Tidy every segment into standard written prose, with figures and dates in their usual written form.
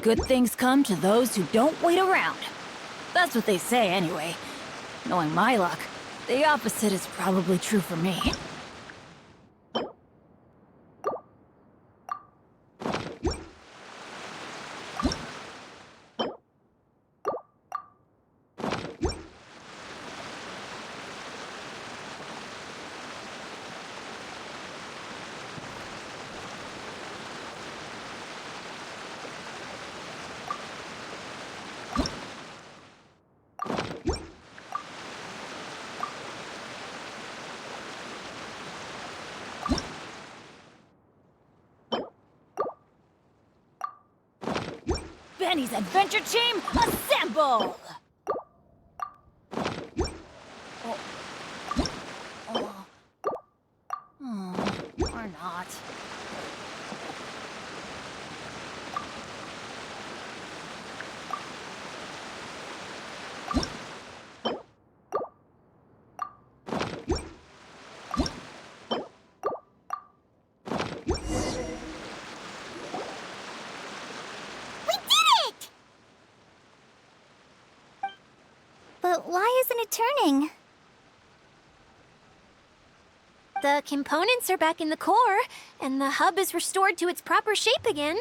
Good things come to those who don't wait around. That's what they say anyway. Knowing my luck, the opposite is probably true for me. Benny's Adventure Team, assemble! Or not. But why isn't it turning? The components are back in the core, and the hub is restored to its proper shape again.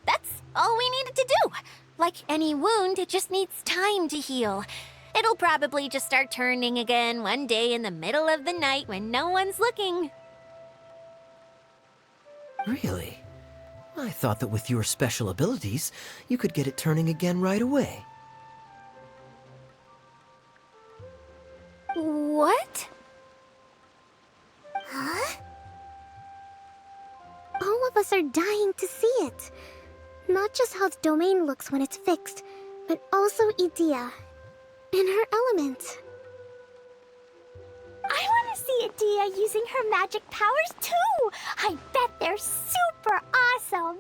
That's all we needed to do. Like any wound, it just needs time to heal. It'll probably just start turning again one day in the middle of the night when no one's looking. Really? I thought that with your special abilities, you could get it turning again right away. What? Huh? All of us are dying to see it. Not just how the domain looks when it's fixed, but also Edea. In her element. I want to see Edea using her magic powers too! I bet they're super awesome!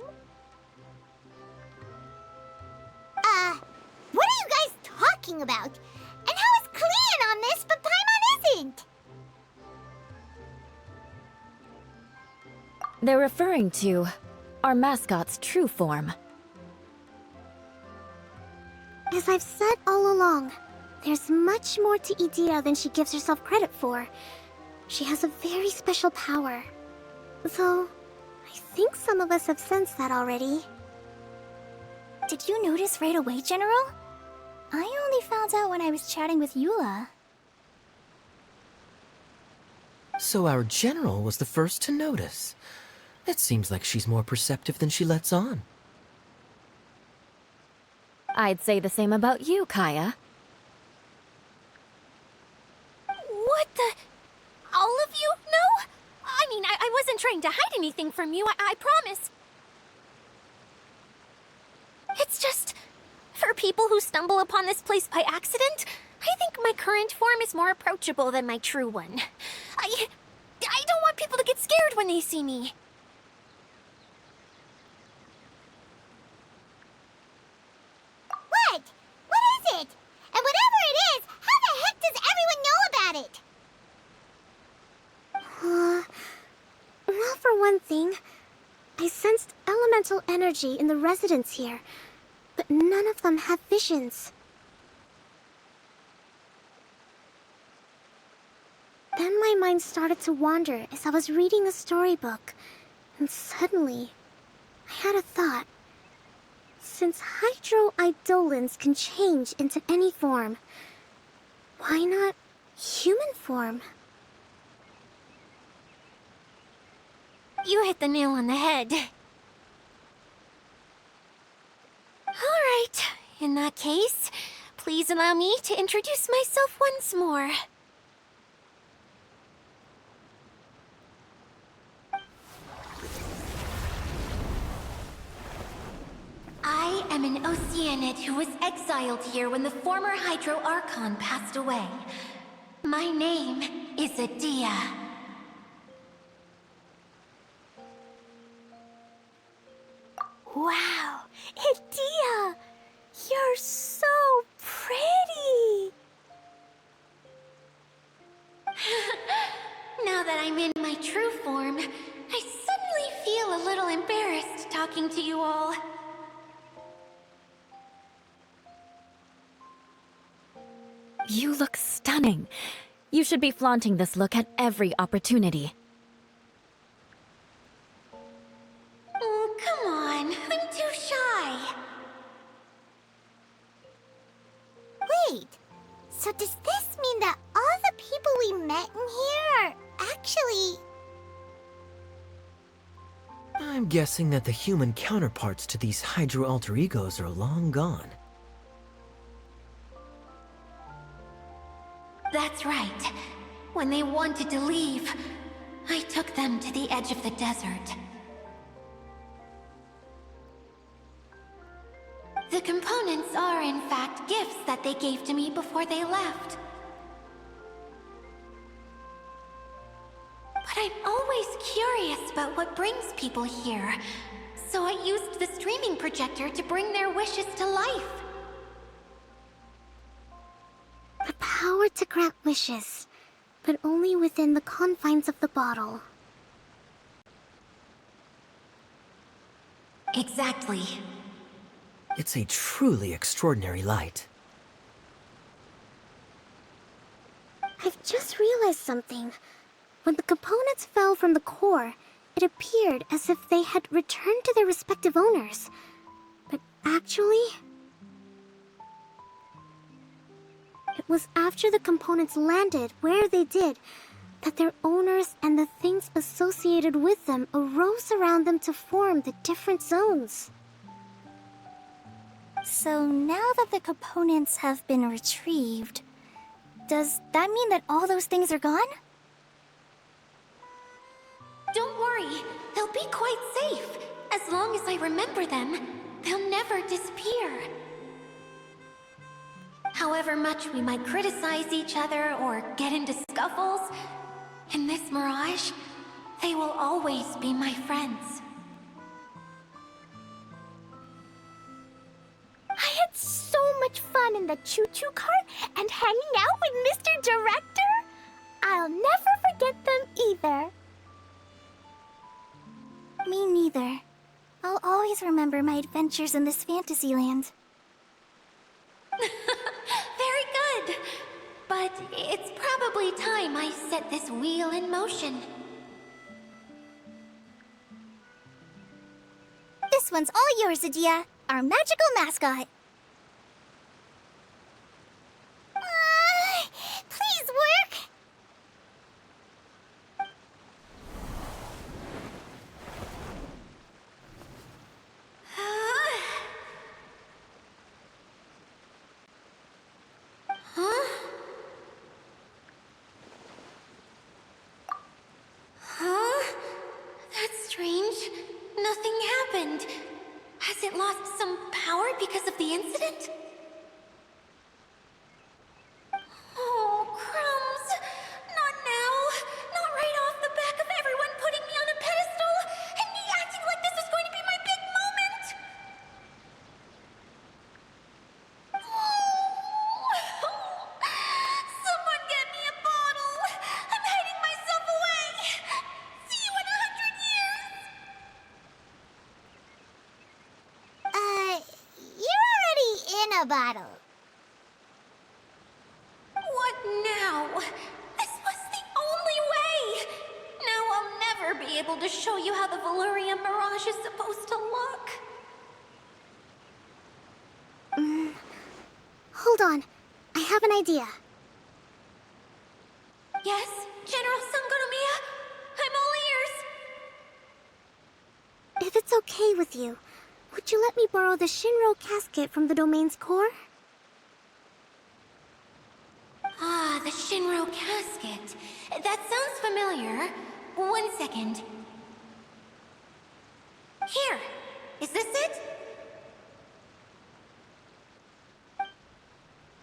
What are you guys talking about? And how is Kleon on this, but Paimon isn't? They're referring to our mascot's true form. As I've said all along, there's much more to Edea than she gives herself credit for. She has a very special power. Though, I think some of us have sensed that already. Did you notice right away, General? I only found out when I was chatting with Eula. So our general was the first to notice. It seems like she's more perceptive than she lets on. I'd say the same about you, Kaeya. What the? All of you know? I mean, I wasn't trying to hide anything from you, I promise. It's just, for people who stumble upon this place by accident, I think my current form is more approachable than my true one. I don't want people to get scared when they see me. What? What is it? And whatever it is, how the heck does everyone know about it? Well, for one thing, I sensed elemental energy in the residents here, but none of them have visions. Then my mind started to wander as I was reading a storybook, and suddenly, I had a thought. Since Hydro-Eidolons can change into any form, why not human form? You hit the nail on the head. Alright, in that case, please allow me to introduce myself once more. I am an Oceanid who was exiled here when the former Hydro Archon passed away. My name is Edea. Wow, Edea! You're so pretty! Now that I'm in my true form, I suddenly feel a little embarrassed talking to you all. You look stunning. You should be flaunting this look at every opportunity. Oh, come on. I'm too shy. Wait, so does this mean that all the people we met in here are actually... I'm guessing that the human counterparts to these Hydro alter egos are long gone. That's right. When they wanted to leave, I took them to the edge of the desert. The components are in fact gifts that they gave to me before they left. But I'm always curious about what brings people here, so I used the streaming projector to bring their wishes to life. The power to grant wishes, but only within the confines of the bottle. Exactly. It's a truly extraordinary light. I've just realized something. When the components fell from the core, it appeared as if they had returned to their respective owners. But actually... it was after the components landed where they did that their owners and the things associated with them arose around them to form the different zones. So now that the components have been retrieved, does that mean that all those things are gone? Don't worry, they'll be quite safe. As long as I remember them, they'll never disappear. However much we might criticize each other or get into scuffles, in this mirage, they will always be my friends. I had so much fun in the choo-choo cart and hanging out with Mr. Director. I'll never forget them either. Me neither. I'll always remember my adventures in this fantasy land. Very good. But it's probably time I set this wheel in motion. This one's all yours, Adia, our magical mascot. Please work! Huh? Huh? That's strange. Nothing happened. Has it lost some power because of the incident? Oh, crumbs! Not now! Not right off the back of everyone putting me on a pedestal and me acting like this was going to be my big moment! Someone get me a bottle! I'm hiding myself away! See you in 100 years! You're already in a bottle. What now? This was the only way! Now I'll never be able to show you how the Valyria Mirage is supposed to look. Hold on, I have an idea. Yes, General Sangonomiya? I'm all ears! If it's okay with you, would you let me borrow the Shinro casket from the domain's core? Ah, the Shinro casket. That sounds familiar. 1 second. Here. Is this it?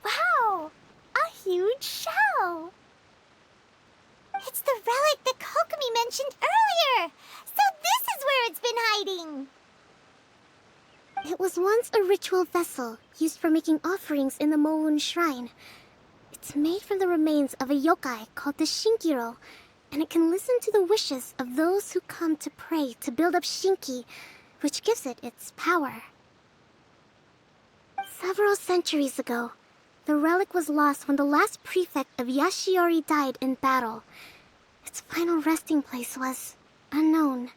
Wow! A huge shell! It's the relic that Kokomi mentioned earlier! So this is where it's been hiding! It was once a ritual vessel used for making offerings in the Moun Shrine. It's made from the remains of a yokai called the Shinkiro, and it can listen to the wishes of those who come to pray to build up Shinki, which gives it its power. Several centuries ago, the relic was lost when the last prefect of Yashiori died in battle. Its final resting place was unknown.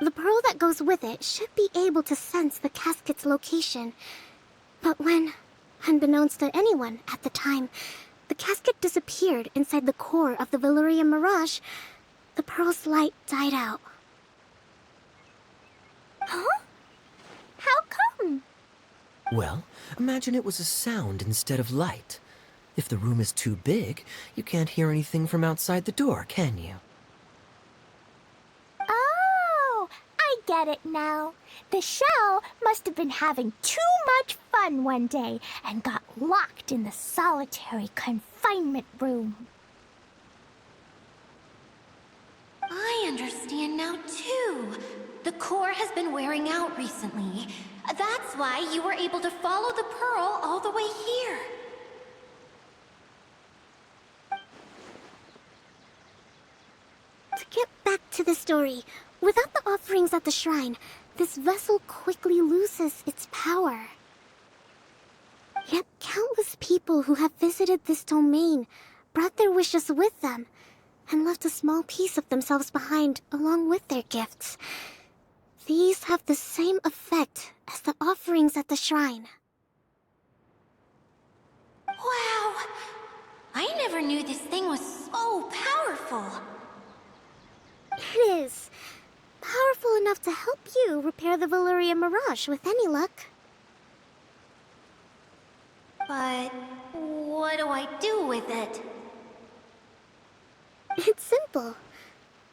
The pearl that goes with it should be able to sense the casket's location. But when, unbeknownst to anyone at the time, the casket disappeared inside the core of the Valyria Mirage, the pearl's light died out. Huh? How come? Well, imagine it was a sound instead of light. If the room is too big, you can't hear anything from outside the door, can you? Oh, I get it now. The shell must have been having too much fun one day and got locked in the solitary confinement room. I understand now, too. The core has been wearing out recently. That's why you were able to follow the pearl all the way here. To get back to the story, without the offerings at the shrine, this vessel quickly loses its power. Yet countless people who have visited this domain brought their wishes with them and left a small piece of themselves behind along with their gifts. These have the same effect as the offerings at the shrine. Wow! I never knew this thing was so powerful. It is. Powerful enough to help you repair the Valyria Mirage with any luck. But what do I do with it? It's simple.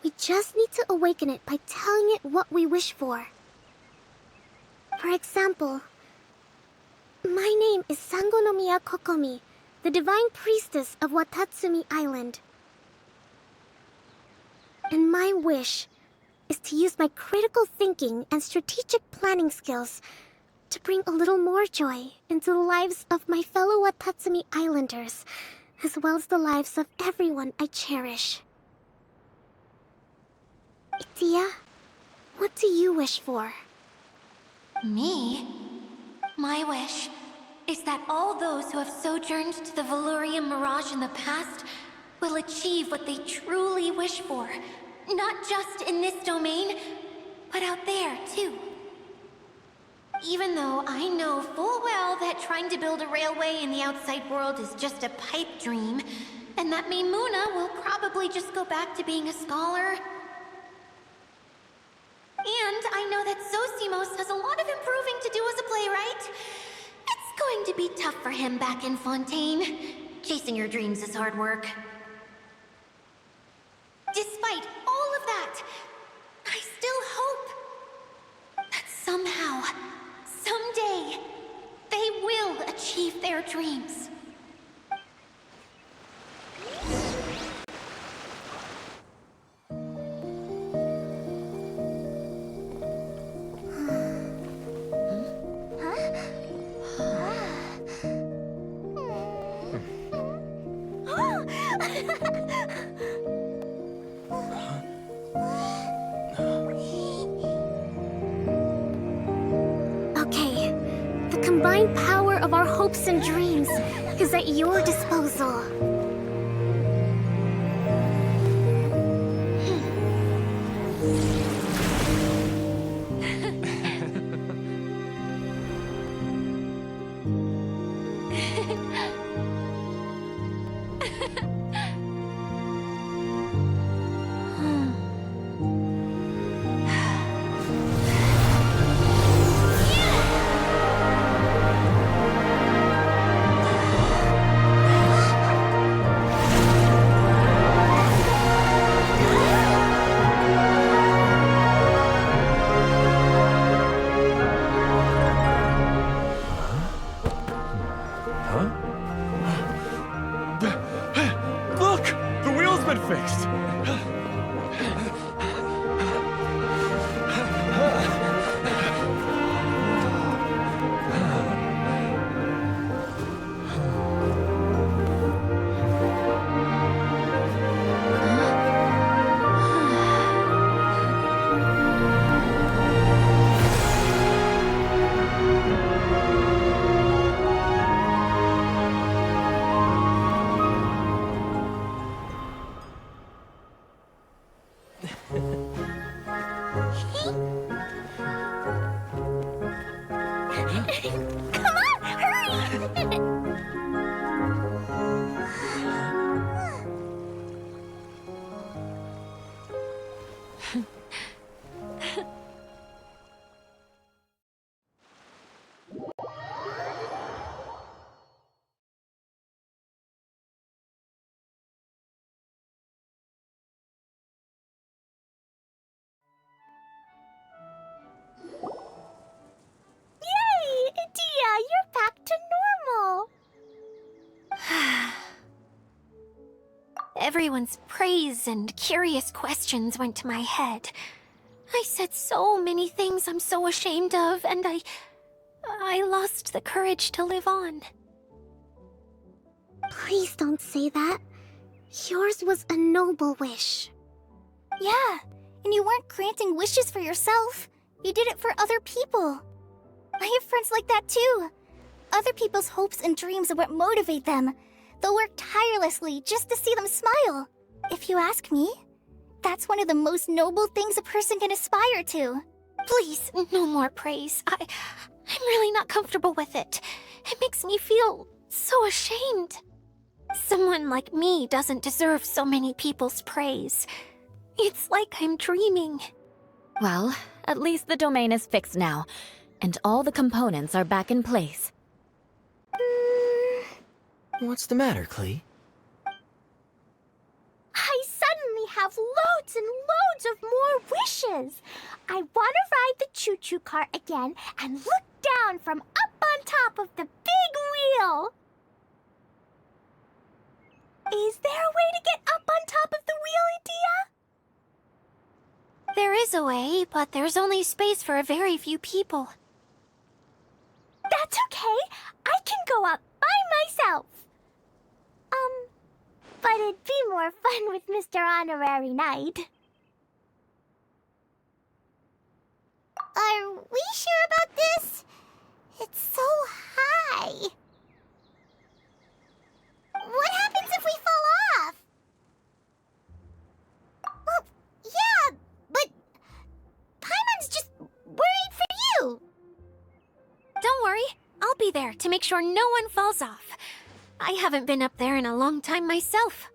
We just need to awaken it by telling it what we wish for. For example, my name is Sangonomiya Kokomi, the divine priestess of Watatsumi Island. And my wish is to use my critical thinking and strategic planning skills to bring a little more joy into the lives of my fellow Watatsumi Islanders, as well as the lives of everyone I cherish. Itia, what do you wish for? Me? My wish is that all those who have sojourned to the Valyria Mirage in the past will achieve what they truly wish for. Not just in this domain, but out there, too. Even though I know full well that trying to build a railway in the outside world is just a pipe dream, and that Maimuna will probably just go back to being a scholar. And I know that Zosimos has a lot of improving to do as a playwright. It's going to be tough for him back in Fontaine. Chasing your dreams is hard work. Despite all of that, I still hope that somehow, someday, they will achieve their dreams. Okay, the combined power of our hopes and dreams is at your disposal. Look! The wheel's been fixed! Everyone's praise and curious questions went to my head. I said so many things I'm so ashamed of, and I lost the courage to live on. Please don't say that. Yours was a noble wish. Yeah, and you weren't granting wishes for yourself. You did it for other people. I have friends like that too. Other people's hopes and dreams are what motivate them. They'll work tirelessly just to see them smile. If you ask me, that's one of the most noble things a person can aspire to. Please, no more praise. I'm really not comfortable with it. It makes me feel so ashamed. Someone like me doesn't deserve so many people's praise. It's like I'm dreaming. Well, at least the domain is fixed now, and all the components are back in place. What's the matter, Klee? I suddenly have loads and loads of more wishes. I want to ride the choo-choo cart again and look down from up on top of the big wheel. Is there a way to get up on top of the wheel, Edea? There is a way, but there's only space for a very few people. That's okay. I can go up by myself. But it'd be more fun with Mr. Honorary Knight. Are we sure about this? It's so high. What happens if we fall off? Well, yeah, but Paimon's just worried for you. Don't worry, I'll be there to make sure no one falls off. I haven't been up there in a long time myself.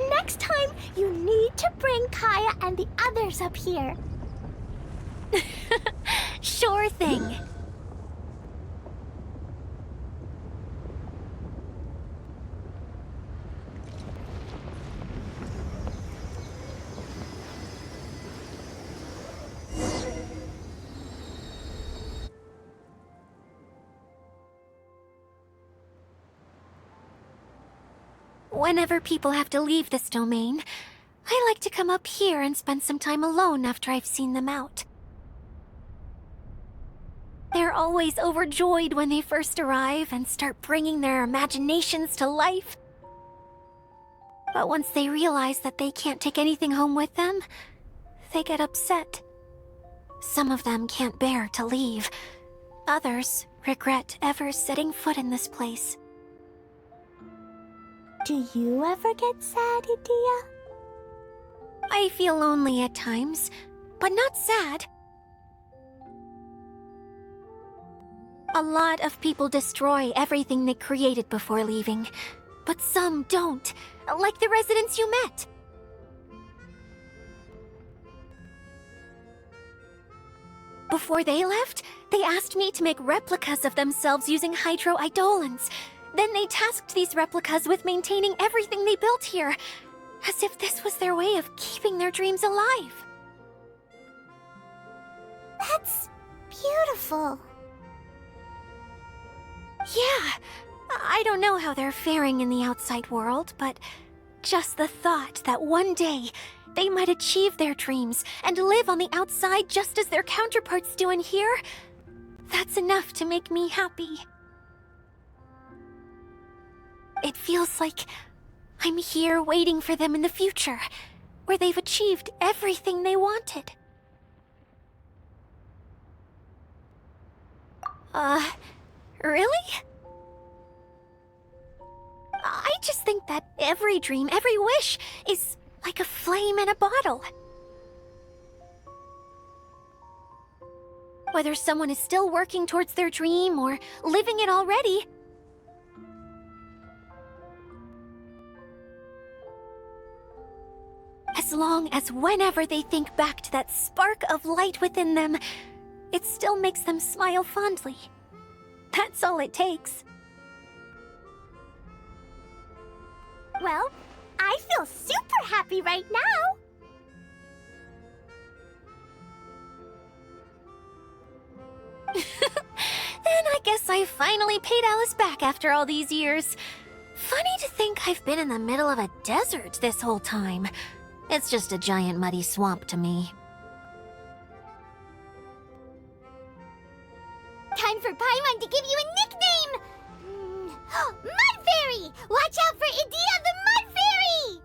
Next time, you need to bring Kaya and the others up here. Sure thing. Whenever people have to leave this domain, I like to come up here and spend some time alone after I've seen them out. They're always overjoyed when they first arrive and start bringing their imaginations to life. But once they realize that they can't take anything home with them, they get upset. Some of them can't bear to leave. Others regret ever setting foot in this place. Do you ever get sad, Edea? I feel lonely at times, but not sad. A lot of people destroy everything they created before leaving, but some don't, like the residents you met. Before they left, they asked me to make replicas of themselves using Hydro Eidolons. Then they tasked these replicas with maintaining everything they built here, as if this was their way of keeping their dreams alive. That's beautiful. Yeah, I don't know how they're faring in the outside world, but just the thought that one day they might achieve their dreams and live on the outside just as their counterparts do in here, that's enough to make me happy. It feels like I'm here waiting for them in the future, where they've achieved everything they wanted. Really? I just think that every dream, every wish, is like a flame in a bottle. Whether someone is still working towards their dream or living it already, as long as whenever they think back to that spark of light within them, it still makes them smile fondly. That's all it takes. Well, I feel super happy right now. Then I guess I finally paid Alice back after all these years. Funny to think I've been in the middle of a desert this whole time. It's just a giant muddy swamp to me. Time for Paimon to give you a nickname! Mud Fairy! Watch out for Edea the Mud Fairy!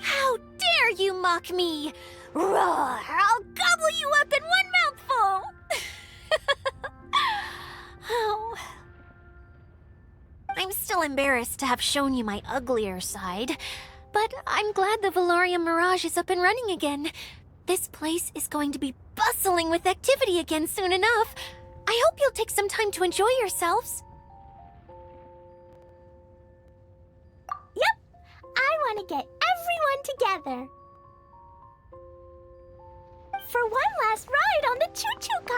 How dare you mock me! Roar! I'll gobble you up in one mouthful! Oh. I'm still embarrassed to have shown you my uglier side, but I'm glad the Valorium Mirage is up and running again. This place is going to be bustling with activity again soon enough. I hope you'll take some time to enjoy yourselves. Yep, I want to get everyone together. For one last ride on the Choo Choo Car!